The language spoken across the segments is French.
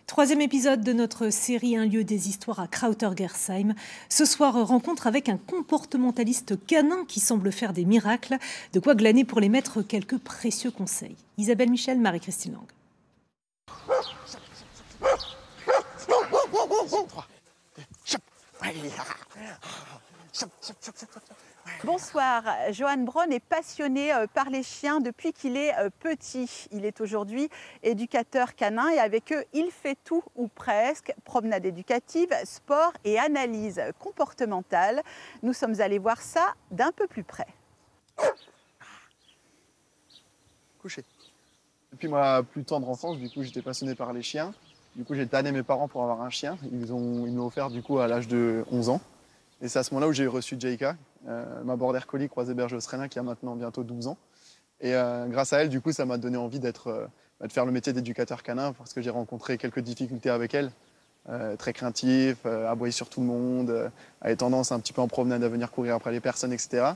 Troisième épisode de notre série Un lieu des histoires à Krauter-Gersheim. Ce soir, rencontre avec un comportementaliste canin qui semble faire des miracles. De quoi glaner pour les maîtres quelques précieux conseils. Isabelle Michel, Marie-Christine Lang. Bonsoir, Johan Braun est passionné par les chiens depuis qu'il est petit. Il est aujourd'hui éducateur canin et avec eux, il fait tout ou presque. Promenade éducative, sport et analyse comportementale. Nous sommes allés voir ça d'un peu plus près. Couché. Depuis ma plus tendre enfance, j'étais passionné par les chiens. J'ai tanné mes parents pour avoir un chien. Ils m'ont offert à l'âge de 11 ans. Et c'est à ce moment-là où j'ai reçu Jaika, ma border collie croisée berger australien qui a maintenant bientôt 12 ans. Et grâce à elle, ça m'a donné envie de faire le métier d'éducateur canin parce que j'ai rencontré quelques difficultés avec elle. Très craintif, aboyer sur tout le monde, avait tendance un petit peu en promenade à venir courir après les personnes, etc.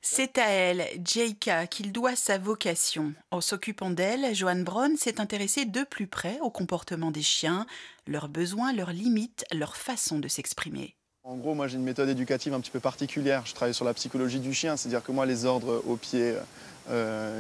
C'est à elle, Jaika, qu'il doit sa vocation. En s'occupant d'elle, Johan Braun s'est intéressé de plus près au comportement des chiens, leurs besoins, leurs limites, leur façon de s'exprimer. En gros, moi j'ai une méthode éducative un petit peu particulière. Je travaille sur la psychologie du chien, c'est-à-dire que moi les ordres au pied,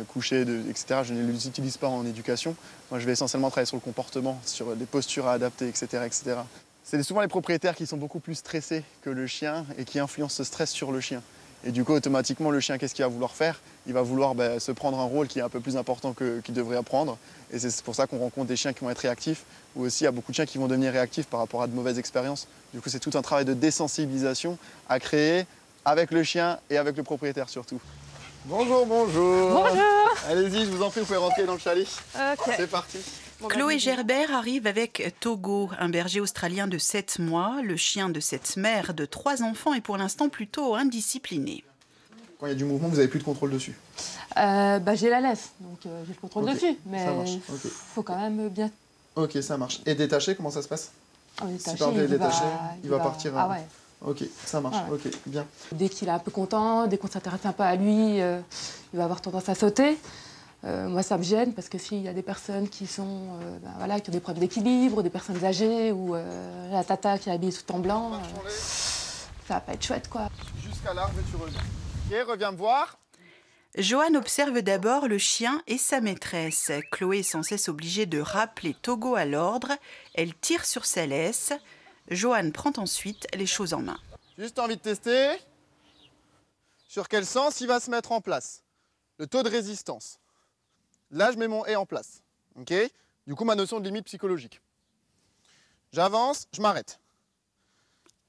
coucher, etc., je ne les utilise pas en éducation. Moi je vais essentiellement travailler sur le comportement, sur des postures à adapter, etc., etc. C'est souvent les propriétaires qui sont beaucoup plus stressés que le chien et qui influencent ce stress sur le chien. Et du coup, automatiquement, le chien, qu'est-ce qu'il va vouloir faire? Il va vouloir se prendre un rôle qui est un peu plus important qu'il devrait prendre. Et c'est pour ça qu'on rencontre des chiens qui vont être réactifs, ou aussi il y a beaucoup de chiens qui vont devenir réactifs par rapport à de mauvaises expériences. Du coup, c'est tout un travail de désensibilisation à créer avec le chien et avec le propriétaire surtout. Bonjour, bonjour. Bonjour. Allez-y, je vous en prie, vous pouvez rentrer dans le chalet. Ok. C'est parti. Chloé Gerbert arrive avec Togo, un berger australien de 7 mois. Le chien de cette mère de 3 enfants est pour l'instant plutôt indiscipliné. Quand il y a du mouvement, vous n'avez plus de contrôle dessus? J'ai la laisse, donc j'ai le contrôle dessus. Mais il faut quand même bien... Ok, ça marche. Et détaché, comment ça se passe? Détaché, il va partir. Ah ouais. Ok, ça marche, Ouais. ok, bien. Dès qu'il est un peu content, dès qu'on s'intéresse un peu à lui, il va avoir tendance à sauter. Moi, ça me gêne parce que s'il y a des personnes qui sont, qui ont des problèmes d'équilibre, des personnes âgées ou la tata qui est habillée tout en blanc, ça va pas être chouette, quoi. Jusqu'à l'arbre et tu reviens. Ok, reviens me voir. Johan observe d'abord le chien et sa maîtresse. Chloé est sans cesse obligée de rappeler Togo à l'ordre. Elle tire sur sa laisse. Johan prend ensuite les choses en main. Juste envie de tester sur quel sens il va se mettre en place. Le taux de résistance. Là, je mets mon « et » en place. Okay, du coup, ma notion de limite psychologique. J'avance, je m'arrête.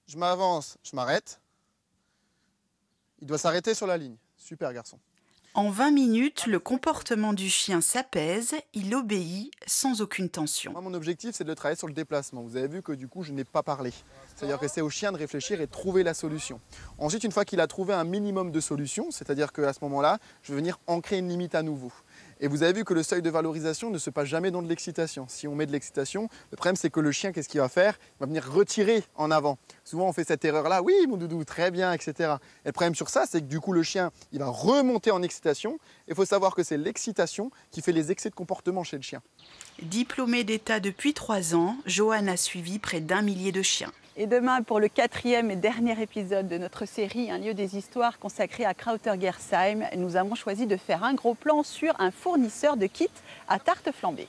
Je m'avance, je m'arrête. Il doit s'arrêter sur la ligne. Super, garçon. En 20 minutes, le comportement du chien s'apaise, il obéit sans aucune tension. Moi, mon objectif, c'est de travailler sur le déplacement. Vous avez vu que du coup, je n'ai pas parlé. C'est-à-dire que c'est au chien de réfléchir et de trouver la solution. Ensuite, une fois qu'il a trouvé un minimum de solutions, c'est-à-dire qu'à ce moment-là, je vais venir ancrer une limite à nouveau. Et vous avez vu que le seuil de valorisation ne se passe jamais dans de l'excitation. Si on met de l'excitation, le problème c'est que le chien, qu'est-ce qu'il va faire? Il va venir retirer en avant. Souvent on fait cette erreur-là, oui mon doudou, très bien, etc. Et le problème sur ça, c'est que du coup le chien, il va remonter en excitation. Il faut savoir que c'est l'excitation qui fait les excès de comportement chez le chien. Diplômé d'État depuis 3 ans, Johan a suivi près d'1 millier de chiens. Et demain, pour le 4e et dernier épisode de notre série Un lieu des histoires consacré à Krauter-Gersheim, nous avons choisi de faire un gros plan sur un fournisseur de kits à tarte flambée.